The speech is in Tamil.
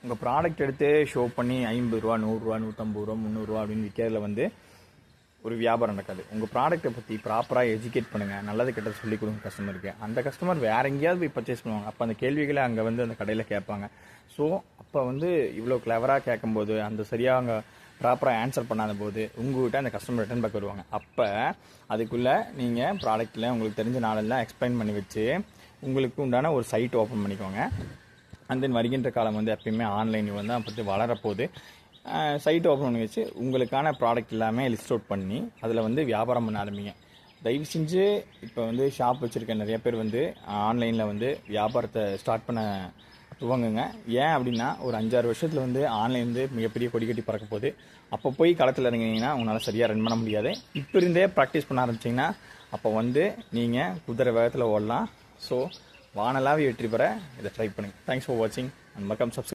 உங்கள் ப்ராடக்ட் எடுத்து ஷோ பண்ணி 50 ரூபா 100 ரூபா 150 ரூபா 300 ரூபா அப்படின்னு விற்கிறதுல வந்து ஒரு வியாபாரம் நடக்காது. உங்கள் ப்ராடக்ட்டை பற்றி ப்ராப்பராக எஜுகேட் பண்ணுங்கள், நல்லது கெட்டது சொல்லிக் கொடுங்க கஸ்டமருக்கு. அந்த கஸ்டமர் வேறு எங்கேயாவது போய் பர்ச்சேஸ் பண்ணுவாங்க. அப்போ அந்த கேள்விகளை அங்கே வந்து அந்த கடையில் கேட்பாங்க. ஸோ அப்போ வந்து இவ்வளோ கிளவராக கேட்கும்போது அந்த சரியாக அங்கே ப்ராப்பராக ஆன்சர் பண்ணாத போது உங்கள்கிட்ட அந்த கஸ்டமர் ரிட்டர்ன் பேக் வருவாங்க. அப்போ அதுக்குள்ளே நீங்கள் ப்ராடக்ட்டில் உங்களுக்கு தெரிஞ்ச நாளெல்லாம் எக்ஸ்பிளைன் பண்ணி வச்சு உங்களுக்கு உண்டான ஒரு சைட் ஓப்பன் பண்ணிக்கோங்க. அண்ட் தென் வருகின்ற காலம் வந்து எப்பயுமே ஆன்லைன் வந்து அப்படி வளரப்போகுது. சைட் ஓப்பன் பண்ணி வச்சு உங்களுக்கான ப்ராடக்ட் எல்லாமே லிஸ்ட் அவுட் பண்ணி அதில் வந்து வியாபாரம் பண்ண ஆரம்பிங்க. தயவு செஞ்சு இப்போ வந்து ஷாப் வச்சுருக்க நிறைய பேர் வந்து ஆன்லைனில் வந்து வியாபாரத்தை ஸ்டார்ட் பண்ண துவங்குங்க. ஏன் அப்படின்னா ஒரு 5-6 வருஷத்தில் வந்து ஆன்லைன் வந்து மிகப்பெரிய கொடி கட்டி பறக்க போகுது. அப்போ போய் களத்தில் இறங்கினீங்கன்னா உங்களால் சரியாக ரன் பண்ண முடியாது. இப்போ இருந்தே ப்ராக்டிஸ் பண்ண ஆரம்பிச்சிங்கன்னா அப்போ வந்து நீங்கள் குதிரை வேகத்தில் ஓடலாம். ஸோ வானலாவே வெற்றி பெற இதை ட்ரை பண்ணுங்கள். தேங்க்ஸ் ஃபார் வாட்சிங் அண்ட் மறக்காம சப்ஸ்கிரைப்